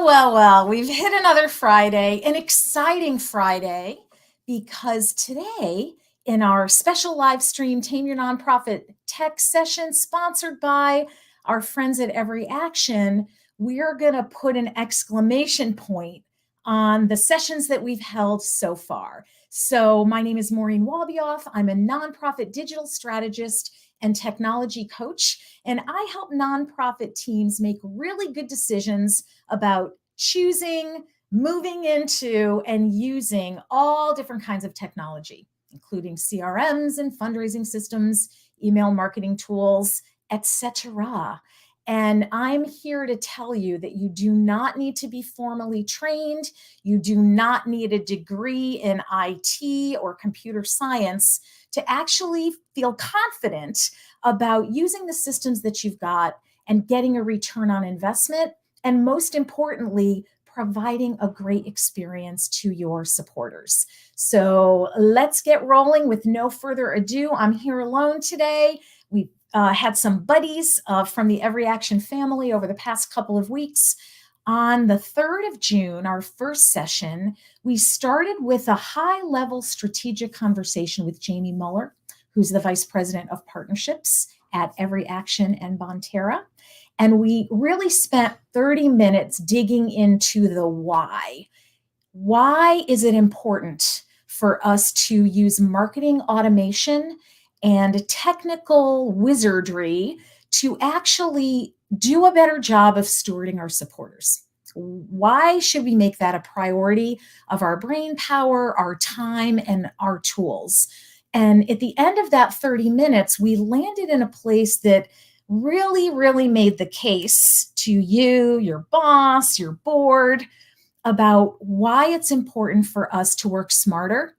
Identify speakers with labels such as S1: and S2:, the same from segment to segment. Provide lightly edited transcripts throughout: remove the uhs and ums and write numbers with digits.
S1: Well, we've hit another Friday, an exciting Friday, because today in our special live stream, Tame Your Nonprofit Tech Session, sponsored by our friends at Every Action, we're going to put an exclamation point on the sessions that we've held so far. So my name is Maureen Walbioff. I'm a nonprofit digital strategist and technology coach, and I help nonprofit teams make really good decisions about choosing, moving into, and using all different kinds of technology, including CRMs and fundraising systems, email marketing tools, etc. And I'm here to tell you that you do not need to be formally trained. You do not need a degree in IT or computer science to actually feel confident about using the systems that you've got and getting a return on investment, and most importantly, providing a great experience to your supporters. So let's get rolling with no further ado. I'm here alone today. We had some buddies from the Every Action family over the past couple of weeks. On the 3rd of June, our first session, we started with a high-level strategic conversation with Jamie Muller, who's the Vice President of Partnerships at Every Action and Bonterra. And we really spent 30 minutes digging into the why. Why is it important for us to use marketing automation and technical wizardry to actually do a better job of stewarding our supporters? Why should we make that a priority of our brain power, our time, and our tools? And at the end of that 30 minutes, we landed in a place that really made the case to you, your boss, your board, about why it's important for us to work smarter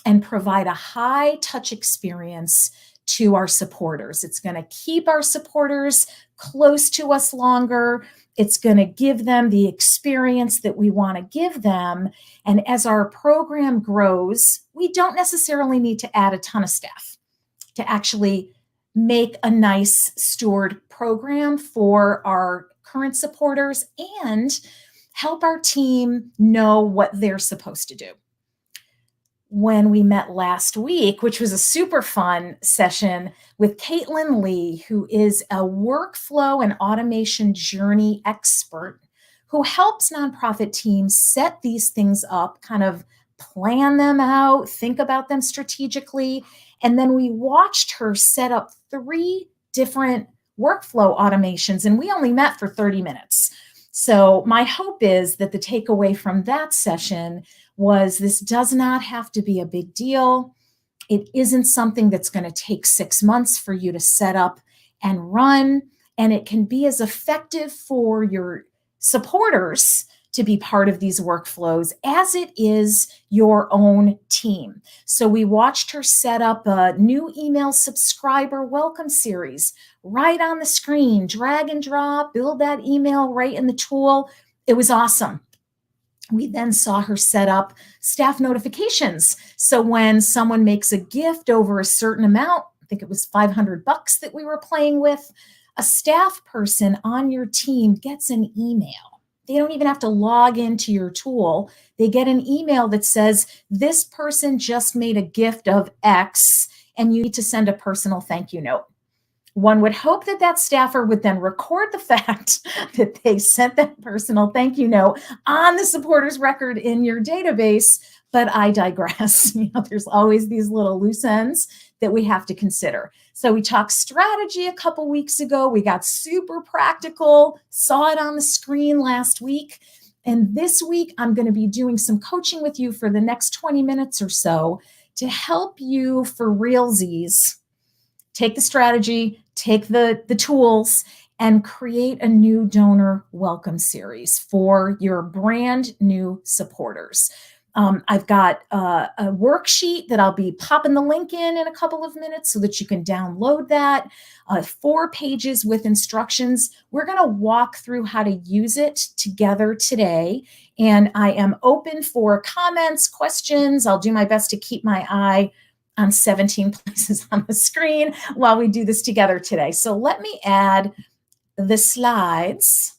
S1: and provide a high touch experience to our supporters. It's going to keep our supporters close to us longer. It's going to give them the experience that we want to give them. And as our program grows, we don't necessarily need to add a ton of staff to actually make a nice steward program for our current supporters and help our team know what they're supposed to do. When we met last week, which was a super fun session with Caitlin Lee, who is a workflow and automation journey expert who helps nonprofit teams set these things up, kind of plan them out, think about them strategically. And then we watched her set up 3 different workflow automations, and we only met for 30 minutes. So my hope is that the takeaway from that session was this does not have to be a big deal. It isn't something that's going to take 6 months for you to set up and run, and it can be as effective for your supporters to be part of these workflows as it is your own team. So we watched her set up a new email subscriber welcome series right on the screen, drag and drop, build that email right in the tool. It was awesome. We then saw her set up staff notifications. So when someone makes a gift over a certain amount, I think it was $500 that we were playing with, a staff person on your team gets an email. They don't even have to log into your tool. They get an email that says, this person just made a gift of X, and you need to send a personal thank you note. One would hope that that staffer would then record the fact that they sent that personal thank you note on the supporter's record in your database, but I digress. There's always these little loose ends that we have to consider. So we talked strategy a couple weeks ago. We got super practical, saw it on the screen last week. And this week, I'm going to be doing some coaching with you for the next 20 minutes or so to help you for realsies take the strategy, take the tools, and create a new donor welcome series for your brand new supporters. I've got a worksheet that I'll be popping the link in a couple of minutes so that you can download that. 4 pages with instructions. We're going to walk through how to use it together today. And I am open for comments, questions. I'll do my best to keep my eye on 17 places on the screen while we do this together today. So let me add the slides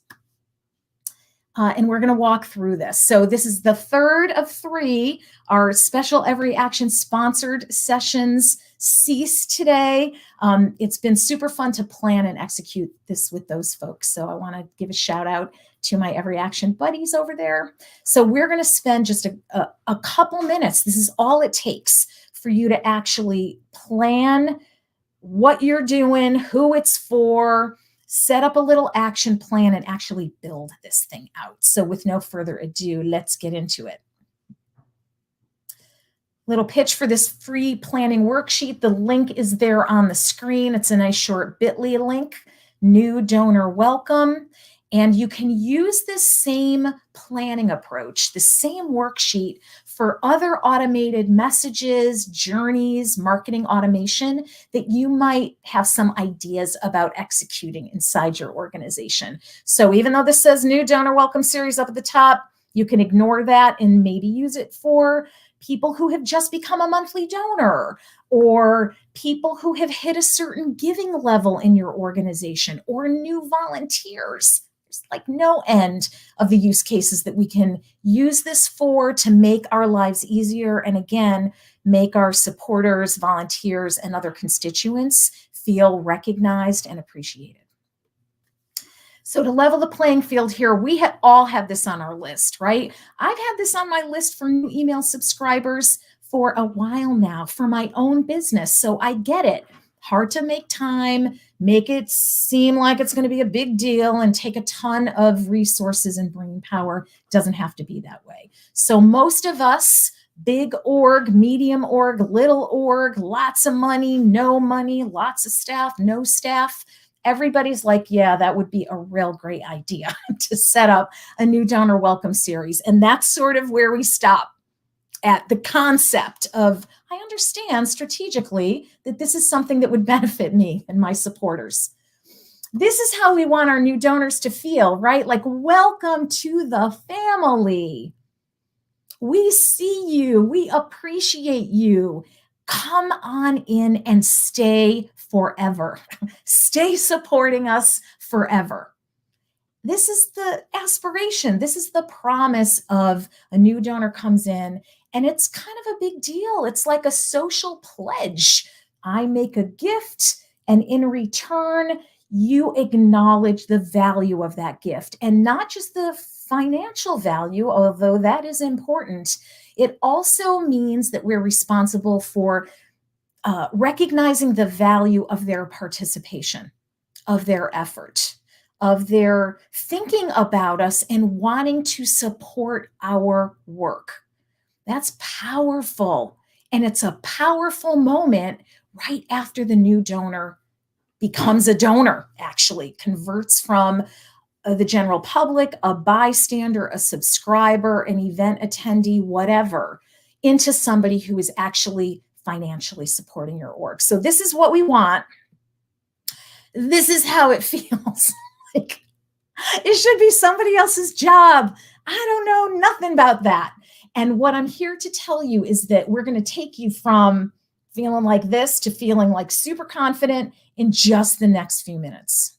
S1: and we're going to walk through this. So this is the third of 3. Our special Every Action sponsored sessions cease today. It's been super fun to plan and execute this with those folks. So I want to give a shout out to my Every Action buddies over there. So we're going to spend just a couple minutes. This is all it takes for you to actually plan what you're doing, who it's for, set up a little action plan, and actually build this thing out. So with no further ado, let's get into it. Little pitch for this free planning worksheet. The link is there on the screen. It's a nice short bit.ly link, new donor welcome. And you can use this same planning approach, the same worksheet for other automated messages, journeys, marketing automation that you might have some ideas about executing inside your organization. So even though this says new donor welcome series up at the top, you can ignore that and maybe use it for people who have just become a monthly donor, or people who have hit a certain giving level in your organization, or new volunteers. There's like no end of the use cases that we can use this for to make our lives easier. And again, make our supporters, volunteers, and other constituents feel recognized and appreciated. So to level the playing field here, we all have this on our list, right? I've had this on my list for new email subscribers for a while now for my own business. So I get it. Hard to make time, make it seem like it's going to be a big deal and take a ton of resources and brain power. Doesn't have to be that way. So most of us, big org, medium org, little org, lots of money, lots of staff, no staff. Everybody's like, yeah, that would be a real great idea to set up a new donor welcome series. And that's sort of where we stop at the concept of, I understand strategically that this is something that would benefit me and my supporters. This is how we want our new donors to feel, right? Like, welcome to the family. We see you. We appreciate you. Come on in and stay forever. Stay supporting us forever. This is the aspiration. This is the promise of a new donor comes in, and it's kind of a big deal. It's like a social pledge. I make a gift, and in return, you acknowledge the value of that gift, and not just the financial value, although that is important. It also means that we're responsible for recognizing the value of their participation, of their effort, of their thinking about us and wanting to support our work. That's powerful. And it's a powerful moment right after the new donor becomes a donor, actually converts from the general public, a bystander, a subscriber, an event attendee, whatever, into somebody who is actually financially supporting your org. So this is what we want. This is how it feels. Like it should be somebody else's job. I don't know nothing about that. And what I'm here to tell you is that we're going to take you from feeling like this to feeling like super confident in just the next few minutes.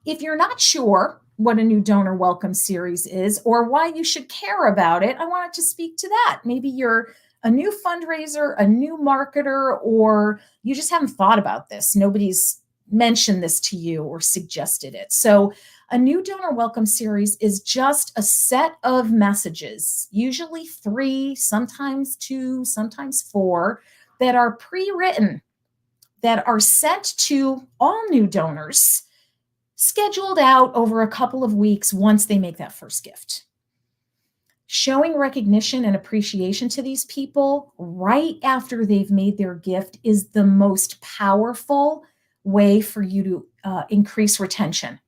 S1: If you're not sure what a new donor welcome series is or why you should care about it, I wanted to speak to that. Maybe you're a new fundraiser, a new marketer, or you just haven't thought about this. Nobody's mentioned this to you or suggested it. So a new donor welcome series is just a set of messages, usually 3, sometimes 2, sometimes 4, that are pre-written, that are sent to all new donors, scheduled out over a couple of weeks once they make that first gift. Showing recognition and appreciation to these people right after they've made their gift is the most powerful way for you to increase retention.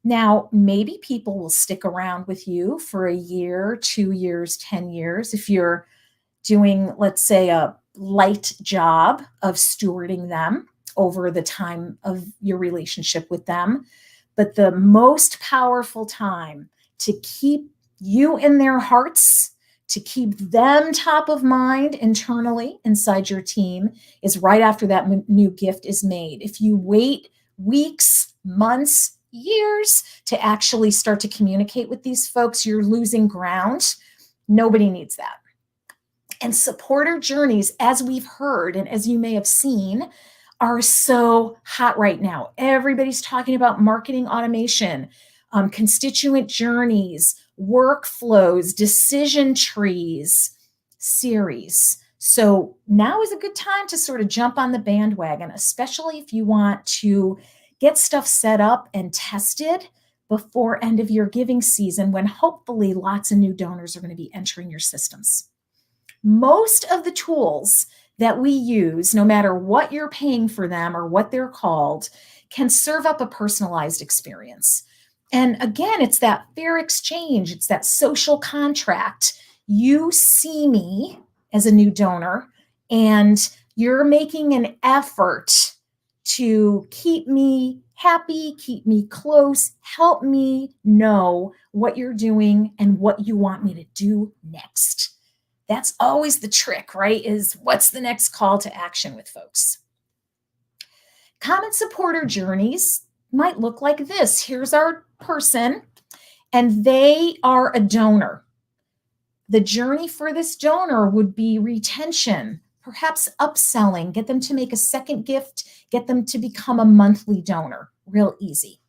S1: Now, maybe people will stick around with you for a year, 2 years, 10 years. If you're doing, let's say, a light job of stewarding them over the time of your relationship with them. But the most powerful time to keep you in their hearts, to keep them top of mind internally inside your team is right after that new gift is made. If you wait weeks, months, years to actually start to communicate with these folks. You're losing ground. Nobody needs that. And supporter journeys, as we've heard and as you may have seen, are so hot right now. Everybody's talking about marketing automation, constituent journeys, workflows, decision trees, series. So now is a good time to sort of jump on the bandwagon, especially if you want to get stuff set up and tested before end of year giving season, when hopefully lots of new donors are going to be entering your systems. Most of the tools that we use, no matter what you're paying for them or what they're called, can serve up a personalized experience. And again, it's that fair exchange. It's that social contract. You see me as a new donor, and you're making an effort to keep me happy, keep me close, help me know what you're doing and what you want me to do next. That's always the trick, right? Is what's the next call to action with folks? Common supporter journeys might look like this. Here's our person, and they are a donor. The journey for this donor would be retention, perhaps upselling, get them to make a second gift, get them to become a monthly donor. Real easy.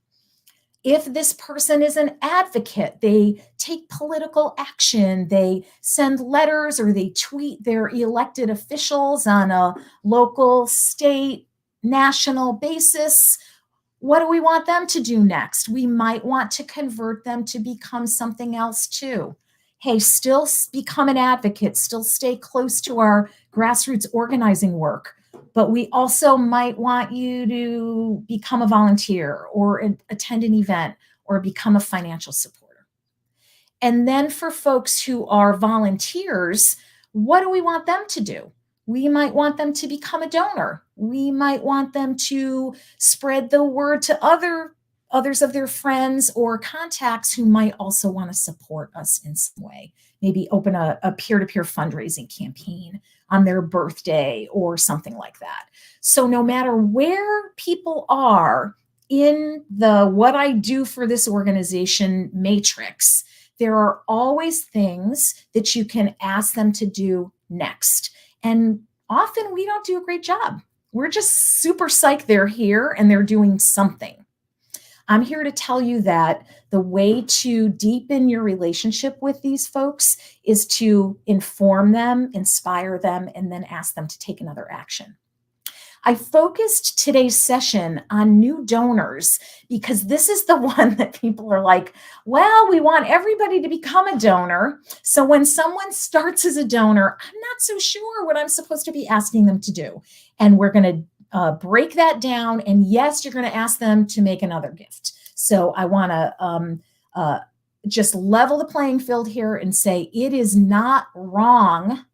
S1: If this person is an advocate, they take political action, they send letters or they tweet their elected officials on a local, state, national basis. What do we want them to do next? We might want to convert them to become something else too. Hey, still become an advocate, still stay close to our grassroots organizing work. But we also might want you to become a volunteer or attend an event or become a financial supporter. And then for folks who are volunteers, what do we want them to do? We might want them to become a donor. We might want them to spread the word to others of their friends or contacts who might also want to support us in some way. Maybe open a peer-to-peer fundraising campaign on their birthday or something like that. So no matter where people are in the what I do for this organization matrix, there are always things that you can ask them to do next. And often we don't do a great job. We're just super psyched they're here and they're doing something. I'm here to tell you that the way to deepen your relationship with these folks is to inform them, inspire them, and then ask them to take another action. I focused today's session on new donors because this is the one that people are like, well, we want everybody to become a donor. So when someone starts as a donor, I'm not so sure what I'm supposed to be asking them to do. And we're going to break that down. And yes, you're going to ask them to make another gift. So I want to just level the playing field here and say it is not wrong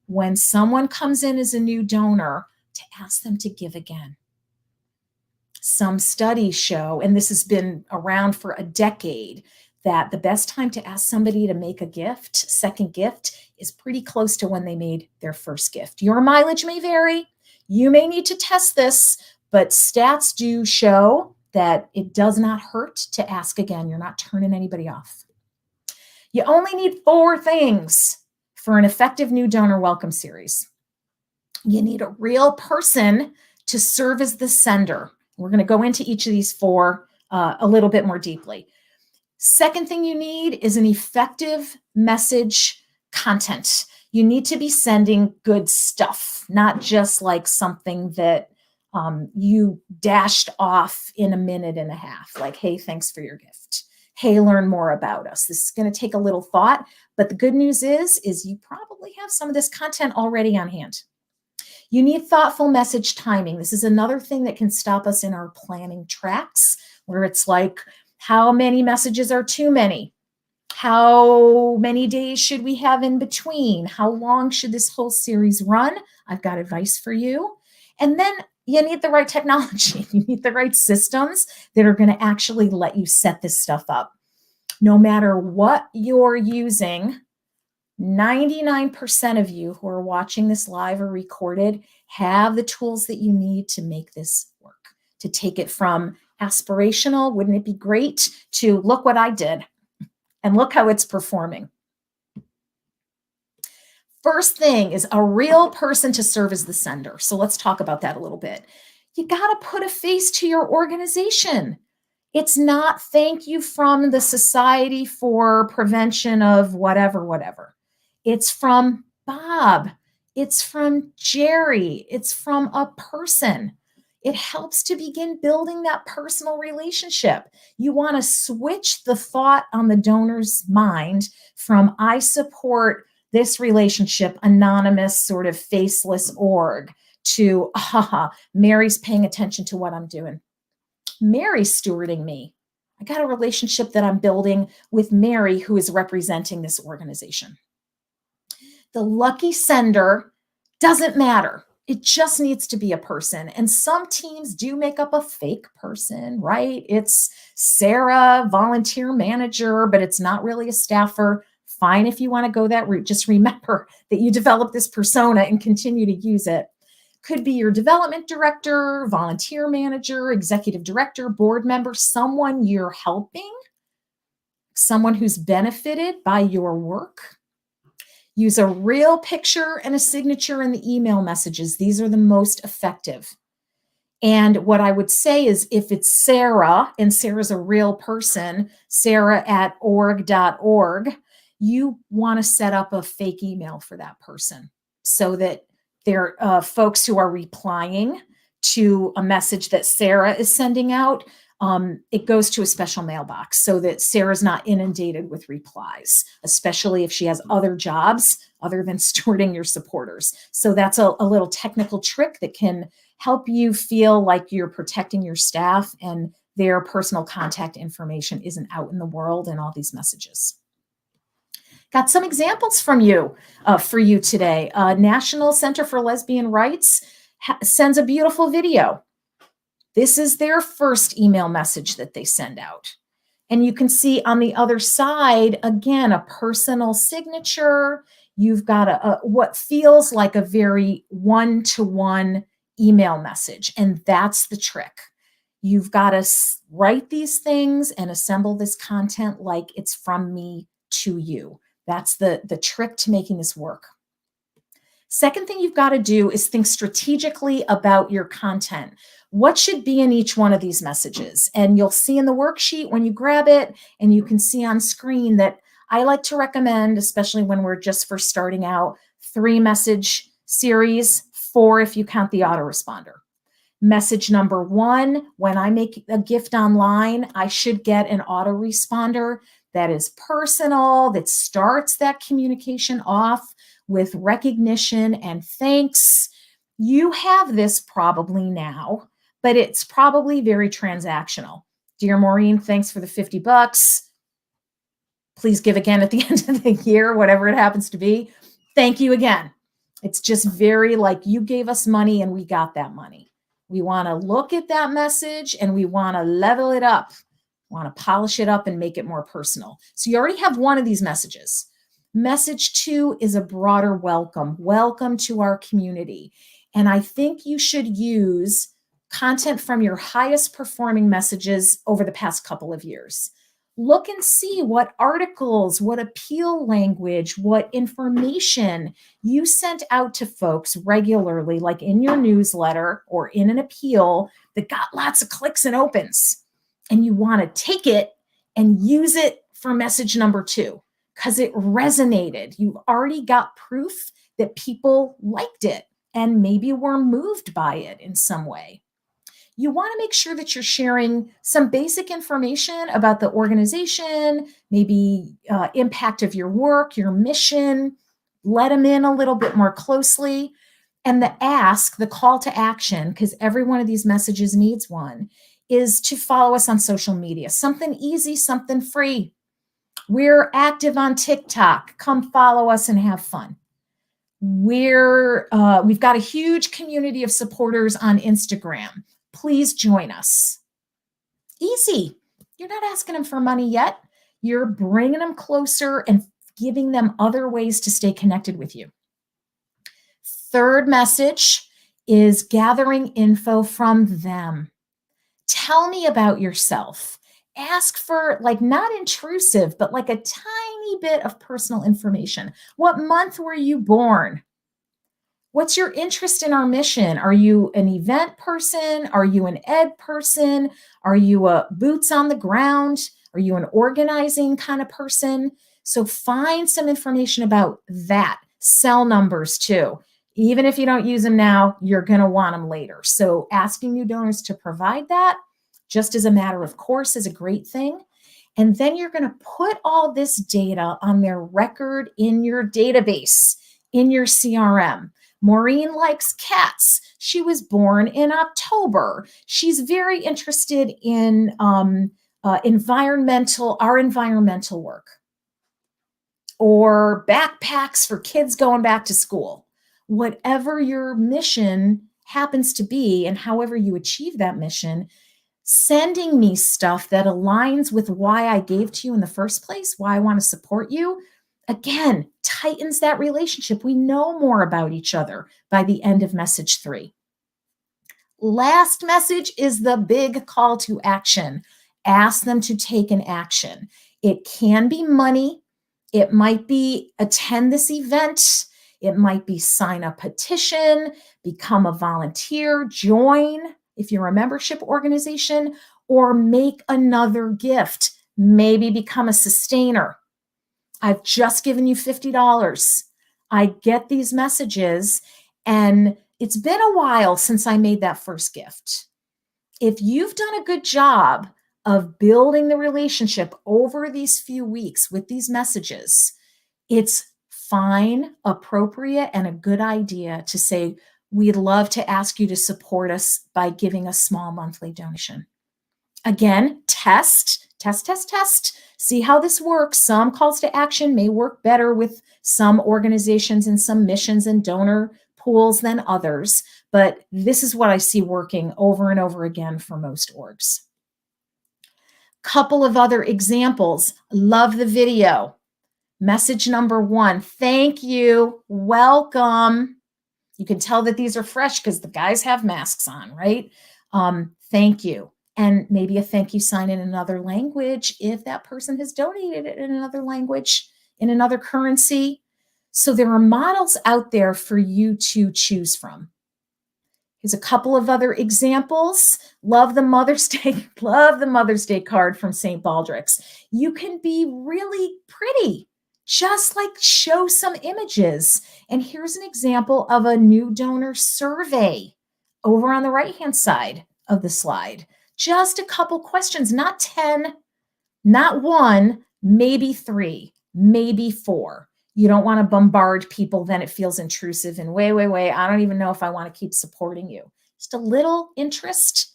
S1: when someone comes in as a new donor to ask them to give again. Some studies show, and this has been around for a decade, that the best time to ask somebody to make a gift, second gift, is pretty close to when they made their first gift. Your mileage may vary. You may need to test this, but stats do show that it does not hurt to ask again. You're not turning anybody off. You only need 4 things for an effective new donor welcome series. You need a real person to serve as the sender. We're going to go into each of these 4 a little bit more deeply. Second thing you need is an effective message content. You need to be sending good stuff, not just like something that you dashed off in a minute and a half, like, hey, thanks for your gift. Hey, learn more about us. This is going to take a little thought, but the good news is you probably have some of this content already on hand. You need thoughtful message timing. This is another thing that can stop us in our planning tracks, where it's like, how many messages are too many? How many days should we have in between? How long should this whole series run? I've got advice for you. And then you need the right technology. You need the right systems that are going to actually let you set this stuff up. No matter what you're using, 99% of you who are watching this live or recorded have the tools that you need to make this work, to take it from Aspirational. Wouldn't it be great to look what I did and look how it's performing? First thing is a real person to serve as the sender. So let's talk about that a little bit. You got to put a face to your organization. It's not thank you from the Society for Prevention of whatever, whatever. It's from Bob. It's from Jerry. It's from a person. It helps to begin building that personal relationship. You want to switch the thought on the donor's mind from I support this relationship, anonymous, sort of faceless org, to Mary's paying attention to what I'm doing. Mary's stewarding me. I got a relationship that I'm building with Mary, who is representing this organization. The lucky sender doesn't matter. It just needs to be a person. And some teams do make up a fake person, right? It's Sarah, volunteer manager, but it's not really a staffer. Fine if you want to go that route. Just remember that you develop this persona and continue to use it. Could be your development director, volunteer manager, executive director, board member, someone you're helping, someone who's benefited by your work. Use a real picture and a signature in the email messages. These are the most effective. And what I would say is if it's Sarah, and Sarah's a real person, sarah@org.org, you want to set up a fake email for that person so that there are folks who are replying to a message that Sarah is sending out. It goes to a special mailbox so that Sarah's not inundated with replies, especially if she has other jobs other than stewarding your supporters. So that's a little technical trick that can help you feel like you're protecting your staff and their personal contact information isn't out in the world in all these messages. Got some examples from you for you today. National Center for Lesbian Rights sends a beautiful video. This is their first email message that they send out. And you can see on the other side, again, a personal signature. You've got what feels like a very one-to-one email message. And that's the trick. You've got to write these things and assemble this content like it's from me to you. That's the trick to making this work. Second thing you've got to do is think strategically about your content. What should be in each one of these messages? And you'll see in the worksheet when you grab it, and you can see on screen that I like to recommend, especially when we're just first starting out, 3 message series, 4 if you count the autoresponder. Message number 1, when I make a gift online, I should get an autoresponder that is personal, that starts that communication off with recognition and thanks. You have this probably now, but it's probably very transactional. Dear Maureen, thanks for the $50. Please give again at the end of the year, whatever it happens to be. Thank you again. It's just very like you gave us money and we got that money. We want to look at that message and we want to level it up. Want to polish it up and make it more personal. So you already have one of these messages. Message 2 is a broader welcome. Welcome to our community. And I think you should use content from your highest performing messages over the past couple of years. Look and see what articles, what appeal language, what information you sent out to folks regularly, like in your newsletter or in an appeal that got lots of clicks and opens. And you want to take it and use it for message number 2 because it resonated. You've already got proof that people liked it and maybe were moved by it in some way. You want to make sure that you're sharing some basic information about the organization, maybe impact of your work, your mission. Let them in a little bit more closely. And the ask, the call to action, because every one of these messages needs one, is to follow us on social media. Something easy, something free. We're active on TikTok. Come follow us and have fun. We've got a huge community of supporters on Instagram. Please join us. Easy. You're not asking them for money yet. You're bringing them closer and giving them other ways to stay connected with you. Third message is gathering info from them. Tell me about yourself. Ask for, like, not intrusive, but like a tiny bit of personal information. What month were you born? What's your interest in our mission? Are you an event person? Are you an ed person? Are you a boots on the ground? Are you an organizing kind of person? So find some information about that. Cell numbers too. Even if you don't use them now, you're going to want them later. So asking new donors to provide that, just as a matter of course, is a great thing. And then you're going to put all this data on their record in your database, in your CRM. Maureen likes cats. She was born in October. She's very interested in our environmental work, or backpacks for kids going back to school. Whatever your mission happens to be, and however you achieve that mission, sending me stuff that aligns with why I gave to you in the first place, why I want to support you, again, tightens that relationship. We know more about each other by the end of message 3. Last message is the big call to action. Ask them to take an action. It can be money. It might be attend this event. It might be sign a petition, become a volunteer, join if you're a membership organization, or make another gift. Maybe become a sustainer. I've just given you $50. I get these messages, and it's been a while since I made that first gift. If you've done a good job of building the relationship over these few weeks with these messages, it's fine, appropriate, and a good idea to say, we'd love to ask you to support us by giving a small monthly donation. Again, test. See how this works. Some calls to action may work better with some organizations and some missions and donor pools than others, but this is what I see working over and over again for most orgs. Couple of other examples. Love the video. Message number 1, thank you, welcome. You can tell that these are fresh because the guys have masks on, right? Thank you. And maybe a thank you sign in another language if that person has donated it in another language, in another currency. So there are models out there for you to choose from. Here's a couple of other examples. Love the Mother's Day, love the Mother's Day card from St. Baldrick's. You can be really pretty. Just like show some images. And here's an example of a new donor survey over on the right-hand side of the slide. Just a couple questions, not 10, not 1, maybe 3, maybe 4. You don't want to bombard people, then it feels intrusive and wait, I don't even know if I want to keep supporting you. Just a little interest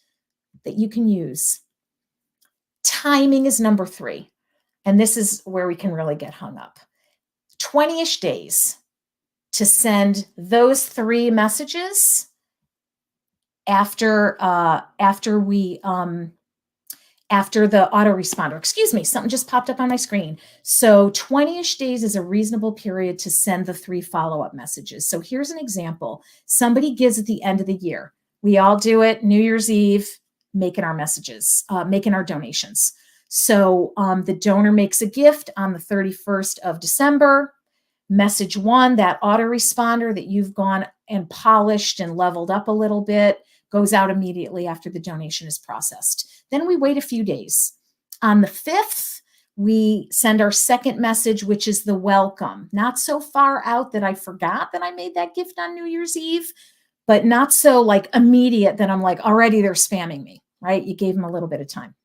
S1: that you can use. Timing is number 3. And this is where we can really get hung up. 20-ish days to send those 3 messages after the autoresponder. Excuse me, something just popped up on my screen. So 20-ish days is a reasonable period to send the 3 follow-up messages. So here's an example. Somebody gives at the end of the year. We all do it, New Year's Eve, making our messages, making our donations. So the donor makes a gift on the 31st of December. Message 1, that autoresponder that you've gone and polished and leveled up a little bit, goes out immediately after the donation is processed. Then we wait a few days. On the 5th, we send our second message, which is the welcome. Not so far out that I forgot that I made that gift on New Year's Eve, but not so like immediate that I'm like, already they're spamming me, right? You gave them a little bit of time.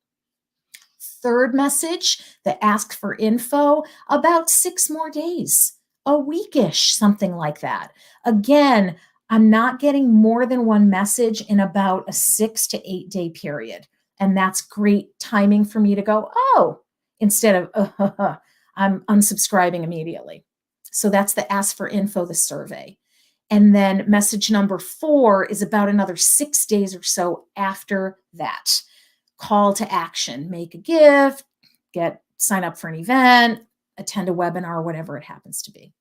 S1: Third message, the ask for info, about 6 more days, a weekish, something like that. Again, I'm not getting more than 1 message in about a 6 to 8 day period. And that's great timing for me to go, oh, instead of, I'm unsubscribing immediately. So that's the ask for info, the survey. And then message number 4 is about another 6 days or so after that. Call to action, make a gift, sign up for an event, attend a webinar, whatever it happens to be.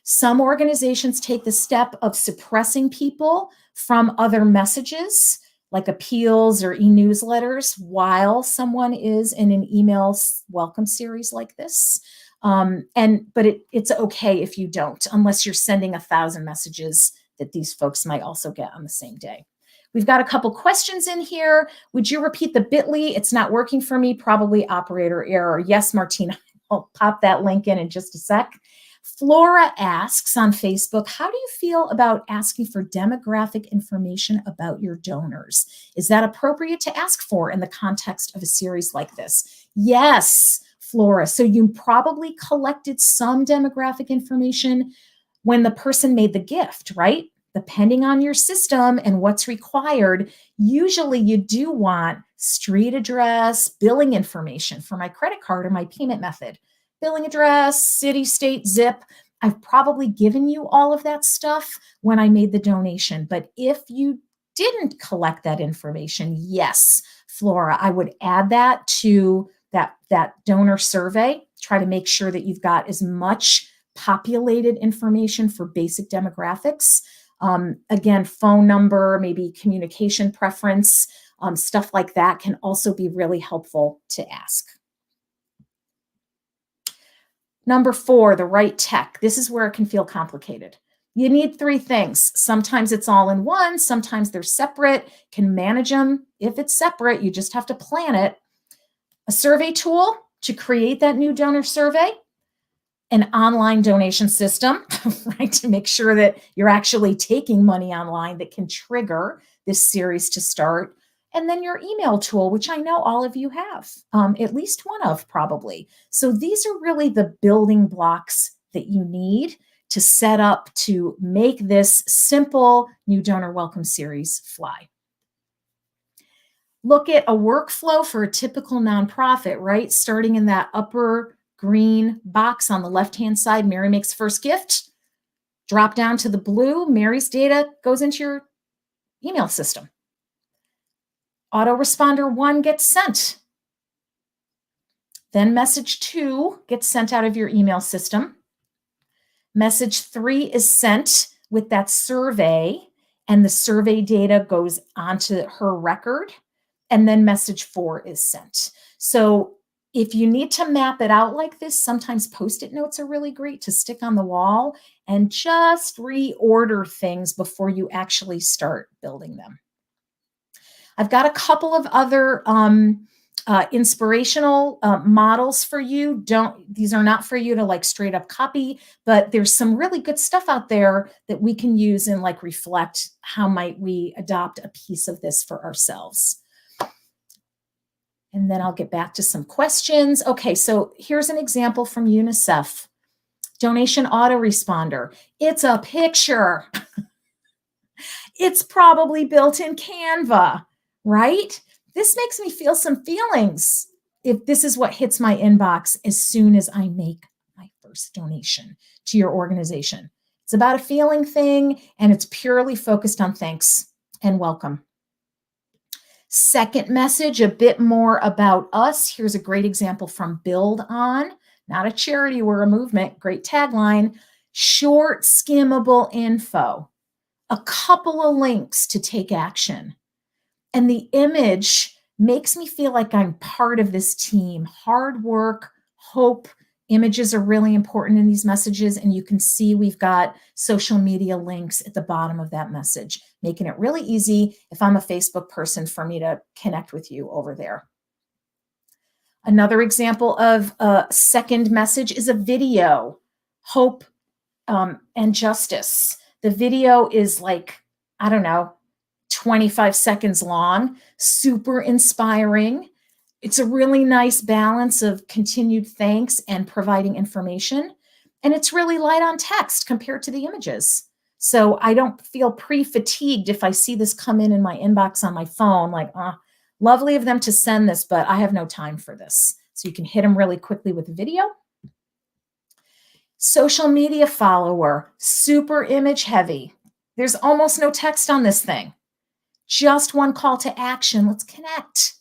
S1: Some organizations take the step of suppressing people from other messages, like appeals or e-newsletters while someone is in an email welcome series like this. But it's okay if you don't, unless you're sending 1,000 messages that these folks might also get on the same day. We've got a couple questions in here. Would you repeat the bit.ly? It's not working for me. Probably operator error. Yes, Martina. I'll pop that link in just a sec. Flora asks on Facebook, how do you feel about asking for demographic information about your donors? Is that appropriate to ask for in the context of a series like this? Yes, Flora. So you probably collected some demographic information when the person made the gift, right? Depending on your system and what's required, usually you do want street address, billing information for my credit card or my payment method. Billing address, city, state, zip. I've probably given you all of that stuff when I made the donation. But if you didn't collect that information, yes, Flora, I would add that to that donor survey. Try to make sure that you've got as much populated information for basic demographics. Again, phone number, maybe communication preference, stuff like that can also be really helpful to ask. Number 4, the right tech. This is where it can feel complicated. You need 3 things. Sometimes it's all in one. Sometimes they're separate. Can manage them. If it's separate, you just have to plan it. A survey tool to create that new donor survey. An online donation system, right, to make sure that you're actually taking money online that can trigger this series to start. And then your email tool, which I know all of you have, at least one of probably. So these are really the building blocks that you need to set up to make this simple new donor welcome series fly. Look at a workflow for a typical nonprofit, right? Starting in that upper green box on the left-hand side, Mary makes first gift. Drop down to the blue, Mary's data goes into your email system. Autoresponder 1 gets sent. Then message 2 gets sent out of your email system. Message 3 is sent with that survey, and the survey data goes onto her record. And then message 4 is sent. So if you need to map it out like this, sometimes Post-it notes are really great to stick on the wall and just reorder things before you actually start building them. I've got a couple of other inspirational models for you. These are not for you to like straight up copy, but there's some really good stuff out there that we can use and like reflect how might we adopt a piece of this for ourselves. And then I'll get back to some questions. Okay, so here's an example from UNICEF. Donation autoresponder. It's a picture. It's probably built in Canva, right? This makes me feel some feelings if this is what hits my inbox as soon as I make my first donation to your organization. It's about a feeling thing, and it's purely focused on thanks and welcome. Second message, a bit more about us. Here's a great example from Build On. Not a charity, we're a movement. Great tagline. Short, skimmable info. A couple of links to take action. And the image makes me feel like I'm part of this team. Hard work, hope. Images are really important in these messages, and you can see we've got social media links at the bottom of that message, making it really easy if I'm a Facebook person for me to connect with you over there. Another example of a second message is a video, hope and justice. The video is like, I don't know, 25 seconds long, super inspiring. It's a really nice balance of continued thanks and providing information. And it's really light on text compared to the images. So I don't feel pre-fatigued if I see this come in my inbox on my phone, like, lovely of them to send this, but I have no time for this. So you can hit them really quickly with video. Social media follower, super image heavy. There's almost no text on this thing. Just one call to action. Let's connect.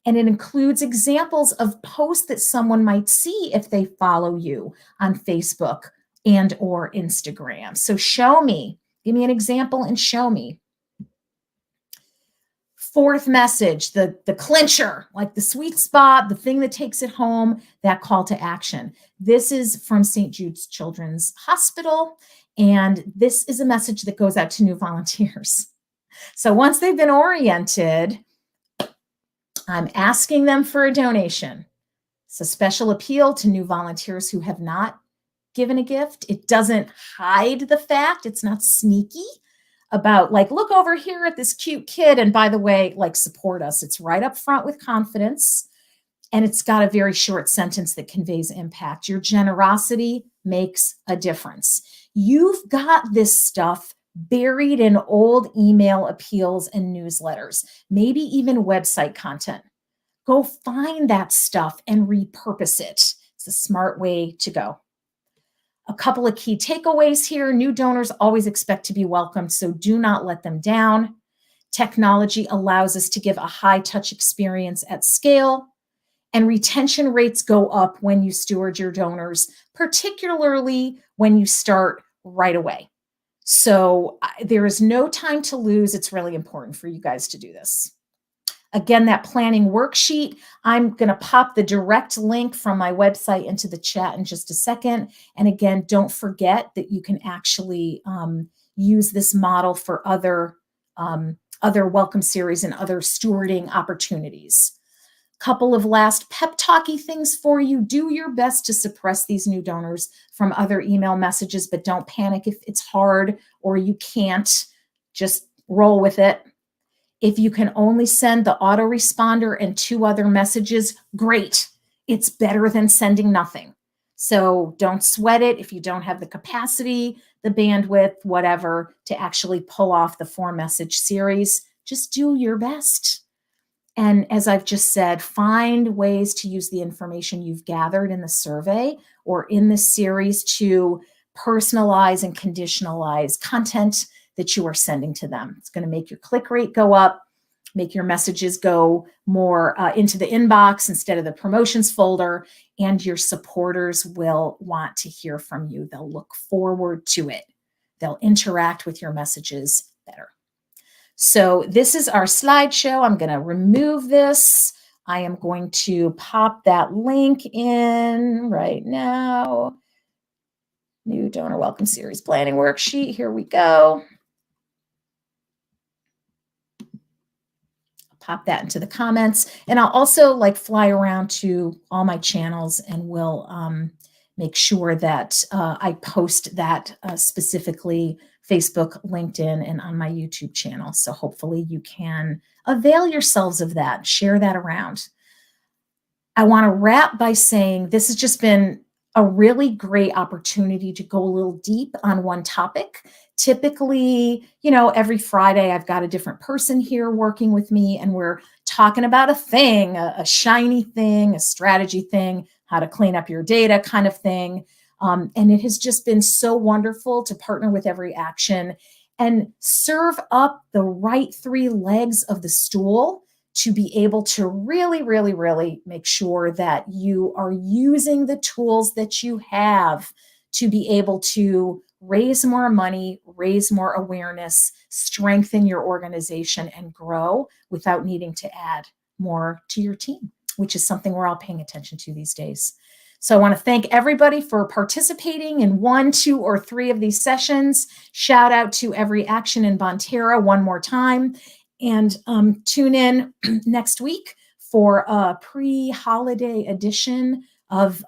S1: And it includes examples of posts that someone might see if they follow you on Facebook and or Instagram. So show me, give me an example and show me. Fourth message, the clincher, like the sweet spot, the thing that takes it home, that call to action. This is from St. Jude's Children's Hospital, and this is a message that goes out to new volunteers. So once they've been oriented, I'm asking them for a donation. It's a special appeal to new volunteers who have not given a gift. It doesn't hide the fact, it's not sneaky about like, look over here at this cute kid. And by the way, like support us. It's right up front with confidence. And it's got a very short sentence that conveys impact. Your generosity makes a difference. You've got this stuff buried in old email appeals and newsletters, maybe even website content. Go find that stuff and repurpose it. It's a smart way to go. A couple of key takeaways here. New donors always expect to be welcomed, so do not let them down. Technology allows us to give a high-touch experience at scale, and retention rates go up when you steward your donors, particularly when you start right away. So there is no time to lose. It's really important for you guys to do this. Again, that planning worksheet, I'm going to pop the direct link from my website into the chat in just a second. And again, don't forget that you can actually use this model for other welcome series and other stewarding opportunities. Couple of last pep talky things for you. Do your best to suppress these new donors from other email messages, but don't panic if it's hard or you can't. Just roll with it. If you can only send the autoresponder and 2 other messages, great. It's better than sending nothing. So don't sweat it if you don't have the capacity, the bandwidth, whatever, to actually pull off the 4-message series. Just do your best. And as I've just said, find ways to use the information you've gathered in the survey or in this series to personalize and conditionalize content that you are sending to them. It's going to make your click rate go up, make your messages go more into the inbox instead of the promotions folder, and your supporters will want to hear from you. They'll look forward to it. They'll interact with your messages better. So this is our slideshow. I'm going to remove this. I am going to pop that link in right now. New donor welcome series planning worksheet. Here we go. Pop that into the comments. And I'll also like fly around to all my channels and we'll make sure that I post that specifically Facebook, LinkedIn, and on my YouTube channel. So hopefully you can avail yourselves of that, share that around. I want to wrap by saying this has just been a really great opportunity to go a little deep on one topic. Typically, you know, every Friday I've got a different person here working with me and we're talking about a thing, a shiny thing, a strategy thing, how to clean up your data kind of thing. And it has just been so wonderful to partner with Every Action and serve up the right 3 legs of the stool to be able to really, really, really make sure that you are using the tools that you have to be able to raise more money, raise more awareness, strengthen your organization, and grow without needing to add more to your team, which is something we're all paying attention to these days. So I want to thank everybody for participating in 1, 2, or 3 of these sessions. Shout out to Every Action in Bonterra one more time. And tune in next week for a pre-holiday edition of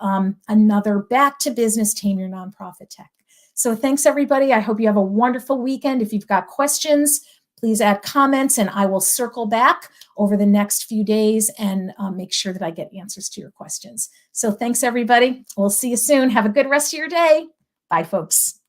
S1: another Back to Business Tame Your Nonprofit Tech. So thanks, everybody. I hope you have a wonderful weekend. If you've got questions, please add comments, and I will circle back over the next few days and make sure that I get answers to your questions. So thanks, everybody. We'll see you soon. Have a good rest of your day. Bye, folks.